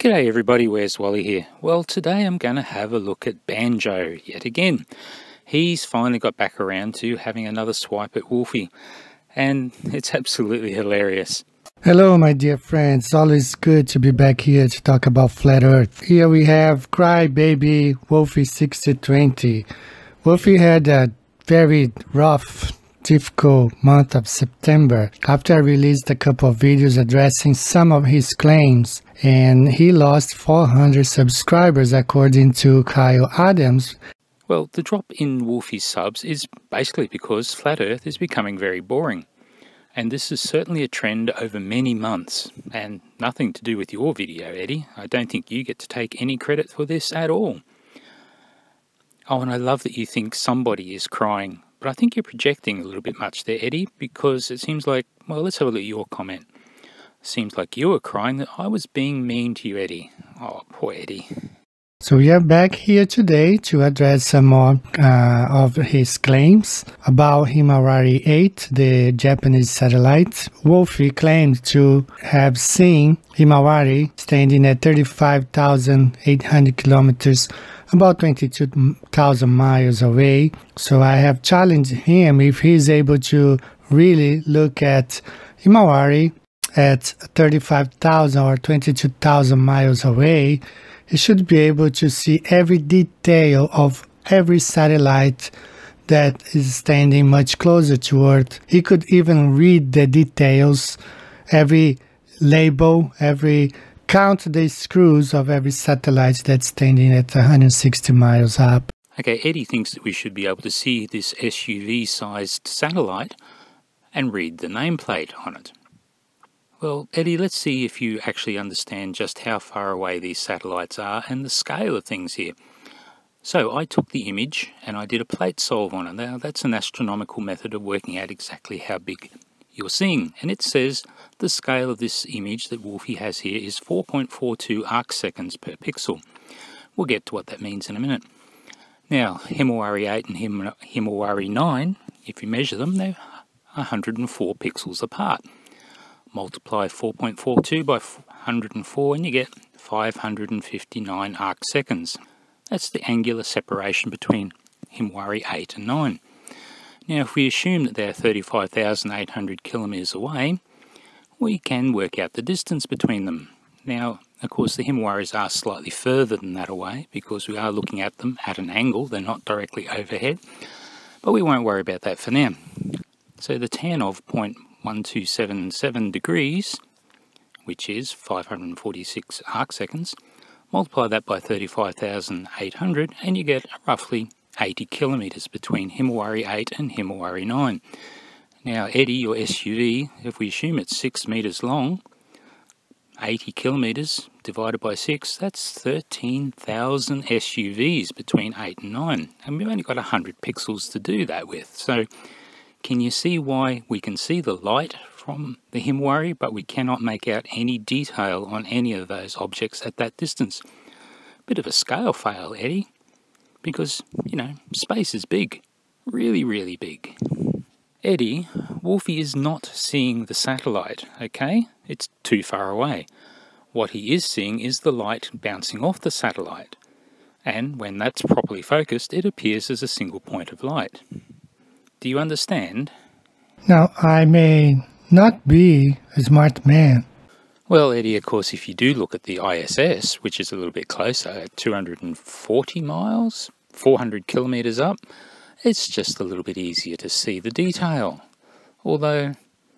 G'day everybody, where's Wally here? Well, today I'm going to have a look at Banjo yet again. He's finally got back around to having another swipe at Wolfie, and it's absolutely hilarious. Hello my dear friends, always good to be back here to talk about Flat Earth. Here we have crybaby Wolfie6020. Wolfie had a very rough, difficult month of September after I released a couple of videos addressing some of his claims, and he lost 400 subscribers according to Kyle Adams. Well, the drop in Wolfie's subs is basically because Flat Earth is becoming very boring. And this is certainly a trend over many months, and nothing to do with your video, Eddie. I don't think you get to take any credit for this at all. Oh, and I love that you think somebody is crying, but I think you're projecting a little bit much there, Eddie, because it seems like, well, let's have a look at your comment. It seems like you were crying that I was being mean to you, Eddie. Oh, poor Eddie. So we are back here today to address some more of his claims about Himawari 8, the Japanese satellite. Wolfie claimed to have seen Himawari standing at 35,800 kilometers, about 22,000 miles away. So I have challenged him if he's able to really look at Himawari at 35,000 or 22,000 miles away. He should be able to see every detail of every satellite that is standing much closer to Earth. He could even read the details, every label, count the screws of every satellite that's standing at 160 miles up. Okay, Eddie thinks that we should be able to see this SUV-sized satellite and read the nameplate on it. Well, Eddie, let's see if you actually understand just how far away these satellites are and the scale of things here. So I took the image and I did a plate solve on it. Now that's an astronomical method of working out exactly how big you're seeing. And it says the scale of this image that Wolfie has here is 4.42 arcseconds per pixel. We'll get to what that means in a minute. Now, Himawari 8 and Himawari 9, if you measure them, they're 104 pixels apart. Multiply 4.42 by 104 and you get 559 arcseconds. That's the angular separation between Himawari 8 and 9. Now if we assume that they're 35,800 kilometers away, we can work out the distance between them. Now of course the Himawaris are slightly further than that away because we are looking at them at an angle, they're not directly overhead, but we won't worry about that for now. So the tan of 0.1277 degrees, which is 546 arcseconds, multiply that by 35,800 and you get roughly 80 kilometers between Himawari 8 and Himawari 9. Now Eddie, your SUV, if we assume it's 6 meters long, 80 kilometers divided by 6, that's 13,000 SUVs between 8 and 9. And we've only got 100 pixels to do that with. So can you see why we can see the light from the Himawari, but we cannot make out any detail on any of those objects at that distance? Bit of a scale fail, Eddie, because, you know, space is big. Really, really big. Eddie, Wolfie is not seeing the satellite, okay? It's too far away. What he is seeing is the light bouncing off the satellite. And when that's properly focused, it appears as a single point of light. Do you understand? Now, I may not be a smart man. Well, Eddie, of course, if you do look at the ISS, which is a little bit closer, at 240 miles, 400 kilometers up, it's just a little bit easier to see the detail. Although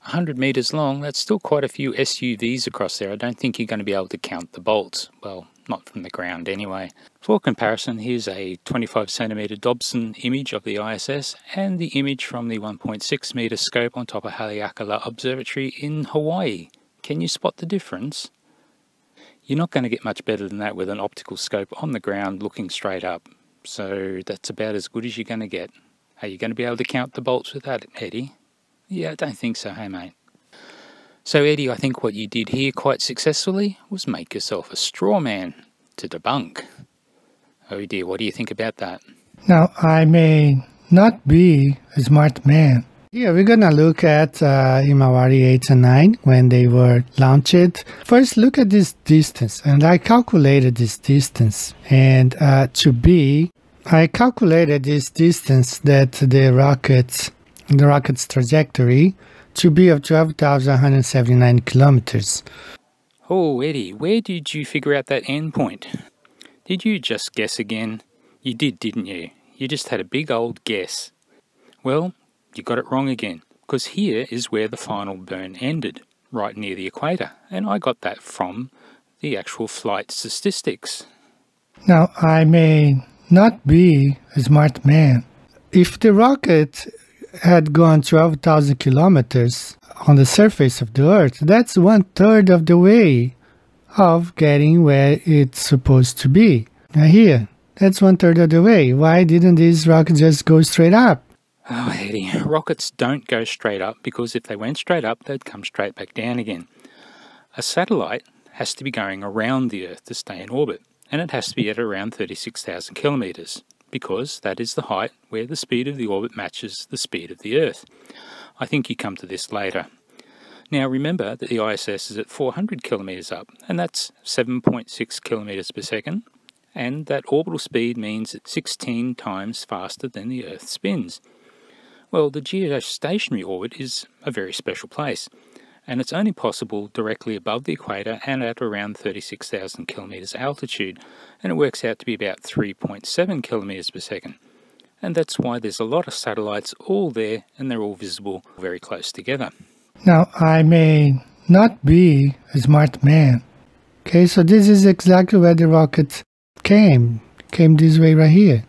100 meters long, that's still quite a few SUVs across there. I don't think you're going to be able to count the bolts. Well, not from the ground anyway. For comparison, here's a 25 centimeter Dobson image of the ISS and the image from the 1.6 meter scope on top of Haleakala Observatory in Hawaii. Can you spot the difference? You're not going to get much better than that with an optical scope on the ground looking straight up. So that's about as good as you're going to get. Are you going to be able to count the bolts with that, Eddie? Yeah, I don't think so, hey mate. So Eddie, I think what you did here quite successfully was make yourself a straw man to debunk. Oh dear, what do you think about that? Now, I may not be a smart man. Here we're gonna look at Himawari 8 and 9 when they were launched. First, look at this distance, and I calculated this distance, and I calculated this distance that the rocket's trajectory to be of 12,179 kilometers. Oh, Eddie, where did you figure out that endpoint? Did you just guess again? You did, didn't you? You just had a big old guess. Well, you got it wrong again, because here is where the final burn ended, right near the equator, and I got that from the actual flight statistics. Now, I may not be a smart man. If the rocket had gone 12,000 kilometers on the surface of the Earth, that's 1/3 of the way of getting where it's supposed to be. Now here, that's 1/3 of the way. Why didn't this rocket just go straight up? Oh, Eddie, rockets don't go straight up, because if they went straight up, they'd come straight back down again. A satellite has to be going around the Earth to stay in orbit, and it has to be at around 36,000 kilometres, because that is the height where the speed of the orbit matches the speed of the Earth. I think you come to this later. Now remember that the ISS is at 400 kilometres up, and that's 7.6 kilometres per second, and that orbital speed means it's 16 times faster than the Earth spins. Well, the geostationary orbit is a very special place, and it's only possible directly above the equator and at around 36,000 kilometres altitude, and it works out to be about 3.7 kilometres per second. And that's why there's a lot of satellites all there, and they're all visible very close together. Now, I may not be a smart man. Okay, so this is exactly where the rocket came this way right here.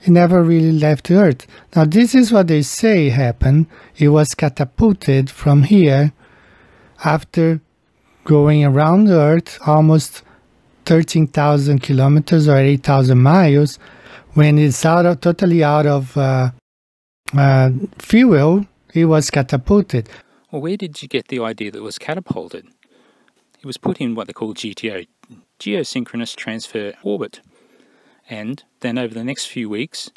It never really left Earth. Now this is what they say happened. It was catapulted from here after going around Earth almost 13,000 kilometers or 8,000 miles. When it's totally out of fuel, it was catapulted. Well, where did you get the idea that it was catapulted? It was put in what they call geosynchronous transfer orbit. And then over the next few weeks,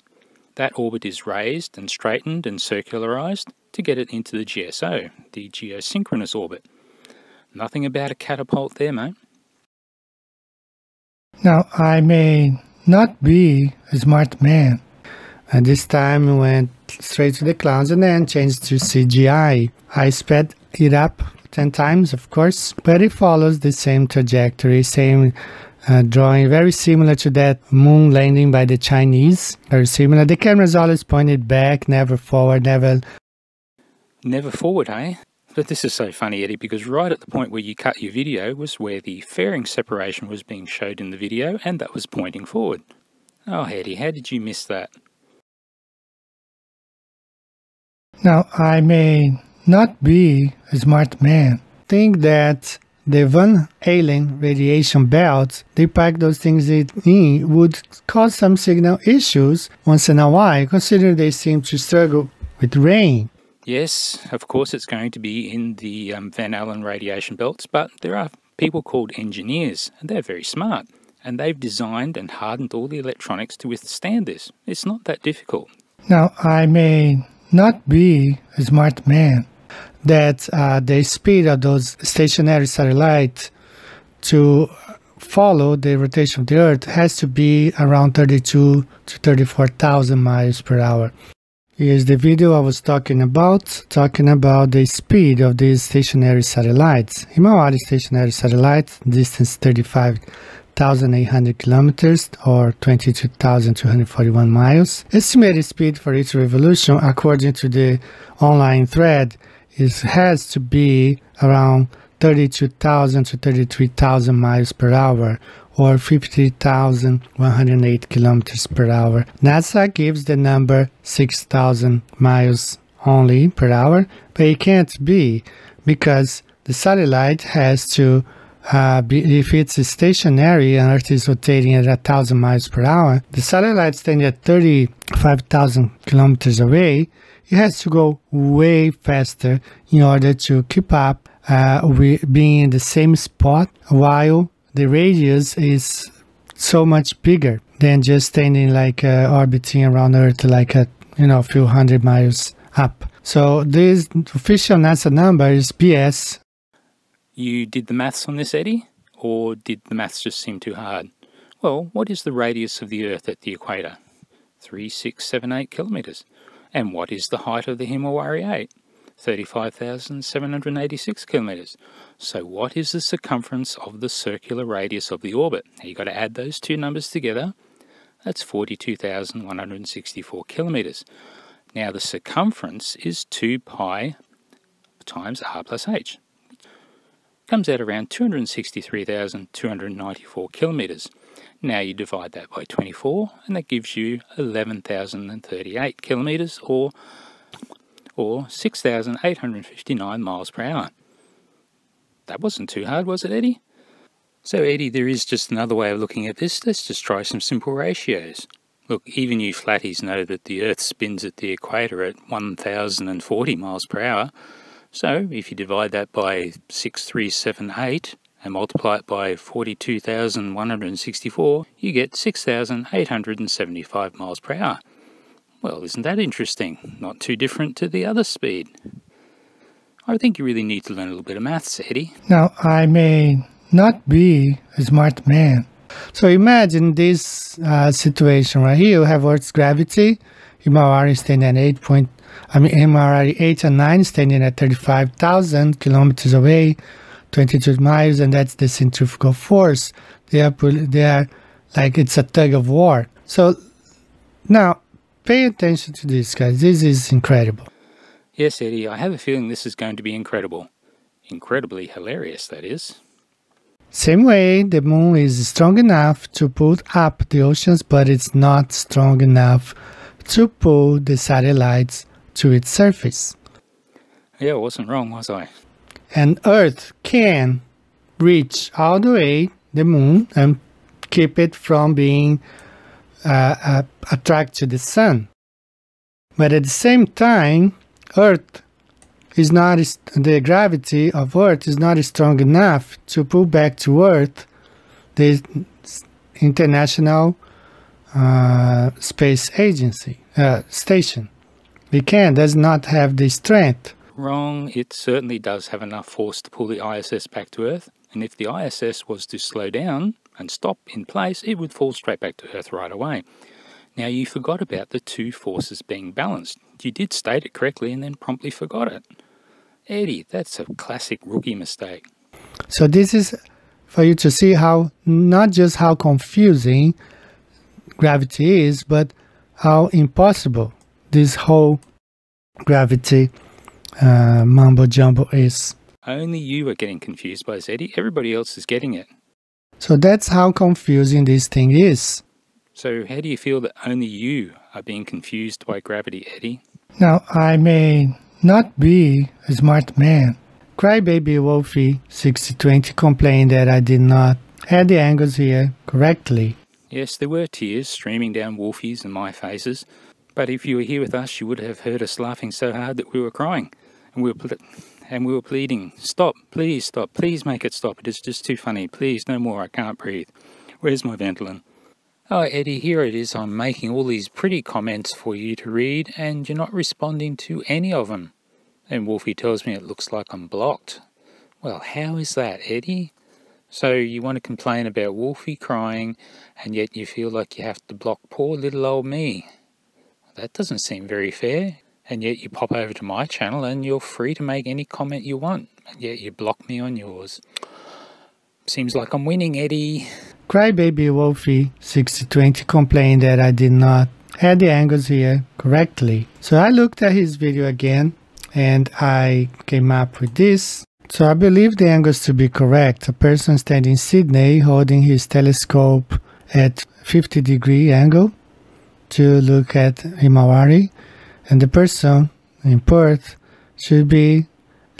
that orbit is raised and straightened and circularized to get it into the GSO, the geosynchronous orbit. Nothing about a catapult there, mate. Now, I may not be a smart man. And this time we went straight to the clouds and then changed to CGI. I sped it up 10 times, of course, but it follows the same trajectory, same drawing, very similar to that moon landing by the Chinese. Very similar. The camera's always pointed back, never forward, never forward, eh? But this is so funny, Eddie, because right at the point where you cut your video was where the fairing separation was being showed in the video, and that was pointing forward. Oh, Eddie, how did you miss that? Now, I may not be a smart man. Think that the Van Allen radiation belt, they pack those things in, would cause some signal issues once in a while, considering they seem to struggle with rain. Yes, of course it's going to be in the Van Allen radiation belts, but there are people called engineers, and they're very smart, and they've designed and hardened all the electronics to withstand this. It's not that difficult. Now, I may not be a smart man. That the speed of those stationary satellites to follow the rotation of the Earth has to be around 32 to 34,000 miles per hour. Here's the video I was talking about the speed of these stationary satellites. Himawari stationary satellite, distance 35,800 kilometers or 22,241 miles. Estimated speed for each revolution, according to the online thread, has to be around 32,000 to 33,000 miles per hour or 50,108 kilometers per hour. NASA gives the number 6,000 miles only per hour, but it can't be because the satellite has to if it's stationary and Earth is rotating at 1,000 miles per hour, the satellite standing at 35,000 kilometers away, it has to go way faster in order to keep up with being in the same spot, while the radius is so much bigger than just standing like orbiting around Earth like a few hundred miles up. So this official NASA number is BS. You did the maths on this, Eddie? Or did the maths just seem too hard? Well, what is the radius of the Earth at the equator? 3678 kilometres. And what is the height of the Himalaya 8? 35,786 kilometres. So what is the circumference of the circular radius of the orbit? Now you've got to add those two numbers together. That's 42,164 kilometres. Now the circumference is 2 pi times r plus h. Comes out around 263,294 kilometres. Now you divide that by 24 and that gives you 11,038 kilometres or 6,859 miles per hour. That wasn't too hard, was it, Eddie? So Eddie, there is just another way of looking at this. Let's just try some simple ratios. Look, even you flatties know that the Earth spins at the equator at 1,040 miles per hour. So if you divide that by 6378 and multiply it by 42,164, you get 6,875 miles per hour. Well, isn't that interesting? Not too different to the other speed. I think you really need to learn a little bit of maths, Eddie. Now, I may not be a smart man. So imagine this situation right here. You have Earth's gravity. Himalaya standing at Himalaya 8 and 9 standing at 35,000 kilometers away, 22 miles, and that's the centrifugal force. They are like it's a tug of war. So now, pay attention to this, guys. This is incredible. Yes, Eddie, I have a feeling this is going to be incredible. Incredibly hilarious, that is. Same way, the moon is strong enough to pull up the oceans, but it's not strong enough to pull the satellites to its surface. Yeah, I wasn't wrong, was I? And Earth can reach all the way the moon and keep it from being attracted to the sun. But at the same time, the gravity of Earth is not strong enough to pull back to Earth the International Space Agency station. It does not have the strength. Wrong. It certainly does have enough force to pull the ISS back to Earth, and if the ISS was to slow down and stop in place, it would fall straight back to Earth right away. Now, you forgot about the two forces being balanced. You did state it correctly and then promptly forgot it. Eddie, that's a classic rookie mistake. So this is for you to see how, not just how confusing gravity is, but how impossible this whole gravity mumbo jumbo is. Only you are getting confused by this, Eddie. Everybody else is getting it. So that's how confusing this thing is. So how do you feel that only you are being confused by gravity, Eddie? Now, I may not be a smart man. Crybaby Wolfie6020 complained that I did not have the angles here correctly. Yes, there were tears streaming down Wolfie's and my faces. But if you were here with us, you would have heard us laughing so hard that we were crying. And we were pleading, stop, please make it stop. It is just too funny. Please, no more, I can't breathe. Where's my Ventolin? Oh, Eddie, here it is. I'm making all these pretty comments for you to read, and you're not responding to any of them. And Wolfie tells me it looks like I'm blocked. Well, how is that, Eddie? So you want to complain about Wolfie crying, and yet you feel like you have to block poor little old me. That doesn't seem very fair. And yet you pop over to my channel and you're free to make any comment you want, and yet you block me on yours. Seems like I'm winning, Eddie. Crybaby Wolfie6020 complained that I did not have the angles here correctly. So I looked at his video again and I came up with this. So I believe the angles to be correct. A person standing in Sydney holding his telescope at 50-degree angle to look at Himalaya, and the person in Perth should be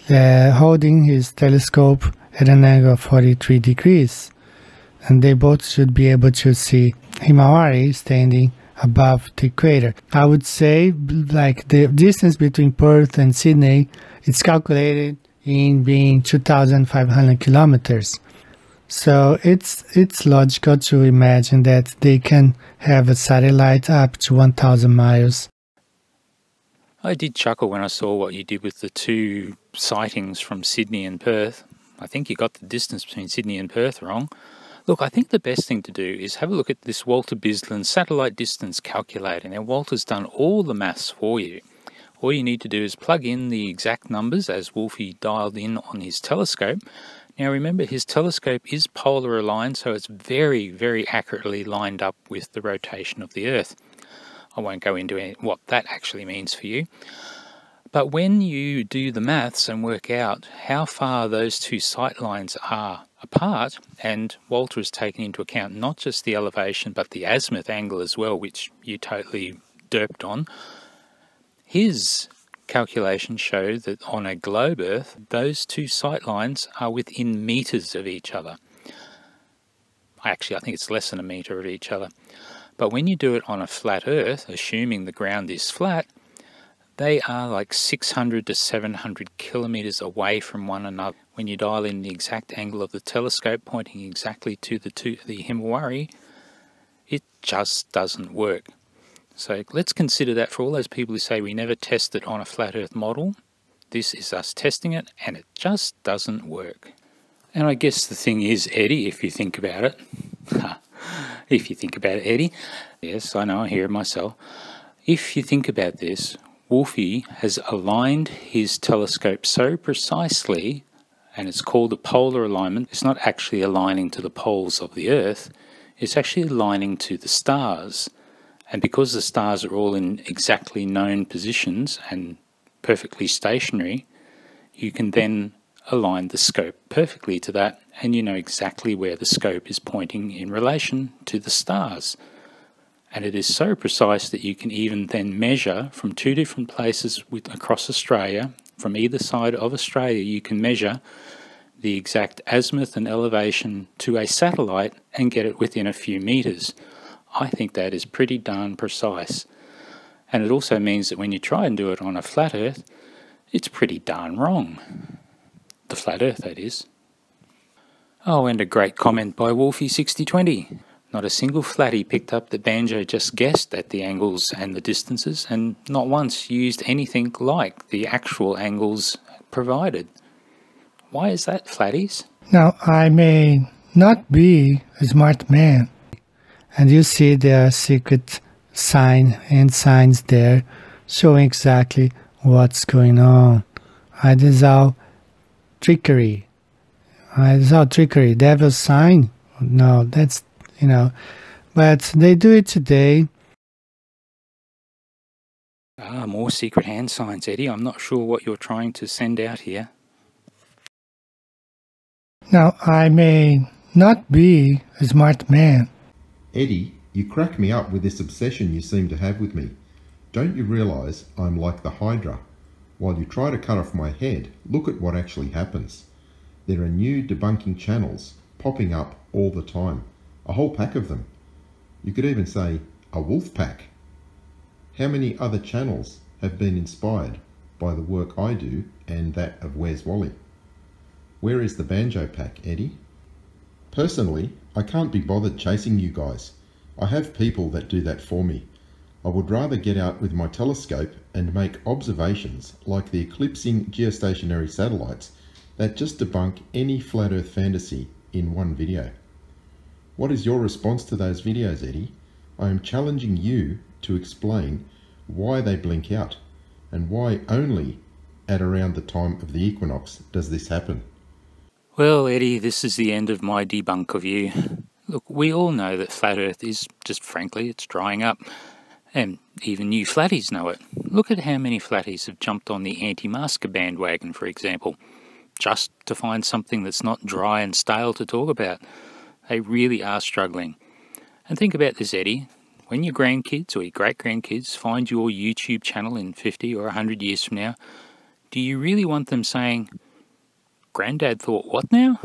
holding his telescope at an angle of 43 degrees. And they both should be able to see Himalaya standing above the equator. I would say like the distance between Perth and Sydney, it's calculated in being 2,500 kilometers. So it's logical to imagine that they can have a satellite up to 1,000 miles. I did chuckle when I saw what you did with the two sightings from Sydney and Perth. I think you got the distance between Sydney and Perth wrong. Look, I think the best thing to do is have a look at this Walter Bisland satellite distance calculator. Now, Walter's done all the maths for you. All you need to do is plug in the exact numbers as Wolfie dialed in on his telescope. Now remember, his telescope is polar aligned, so it's very, very accurately lined up with the rotation of the Earth. I won't go into what that actually means for you. But when you do the maths and work out how far those two sight lines are apart, and Walter has taken into account not just the elevation but the azimuth angle as well, which you totally derped on, his calculations show that on a globe Earth, those two sight lines are within meters of each other. Actually, I think it's less than a meter of each other. But when you do it on a flat Earth, assuming the ground is flat, they are like 600 to 700 kilometers away from one another. When you dial in the exact angle of the telescope pointing exactly to the Himawari, it just doesn't work. So let's consider that for all those people who say we never test it on a flat Earth model. This is us testing it, and it just doesn't work. And I guess the thing is, Eddie, if you think about it, if you think about it, Eddie, yes, I know, I hear it myself. If you think about this, Wolfie has aligned his telescope so precisely, and it's called a polar alignment. It's not actually aligning to the poles of the Earth, it's actually aligning to the stars. And because the stars are all in exactly known positions and perfectly stationary, you can then align the scope perfectly to that, and you know exactly where the scope is pointing in relation to the stars. And it is so precise that you can even then measure from two different places across Australia, from either side of Australia, you can measure the exact azimuth and elevation to a satellite and get it within a few meters. I think that is pretty darn precise. And it also means that when you try and do it on a flat Earth, it's pretty darn wrong. The flat Earth, that is. Oh, and a great comment by Wolfie6020. Not a single flatty picked up that Banjo just guessed at the angles and the distances, and not once used anything like the actual angles provided. Why is that, flatties? Now, I may not be a smart man, and you see there are secret signs there showing exactly what's going on. This is all trickery. This is all trickery. Devil's sign? No, that's, but they do it today. More secret hand signs, Eddie. I'm not sure what you're trying to send out here. Now, I may not be a smart man. Eddie, you crack me up with this obsession you seem to have with me. Don't you realise I'm like the Hydra? While you try to cut off my head, look at what actually happens. There are new debunking channels popping up all the time. A whole pack of them. You could even say a wolf pack. How many other channels have been inspired by the work I do and that of Where's Wally? Where is the Banjo pack, Eddie? Personally, I can't be bothered chasing you guys. I have people that do that for me. I would rather get out with my telescope and make observations like the eclipsing geostationary satellites that just debunk any flat Earth fantasy in one video. What is your response to those videos, Eddie? I am challenging you to explain why they blink out and why only at around the time of the equinox does this happen. Well, Eddie, this is the end of my debunk of you. Look, we all know that flat Earth is just, frankly, it's drying up. And even you flatties know it. Look at how many flatties have jumped on the anti-masker bandwagon, for example, just to find something that's not dry and stale to talk about. They really are struggling. And think about this, Eddie. When your grandkids or your great-grandkids find your YouTube channel in 50 or 100 years from now, do you really want them saying, "Granddad thought what now?"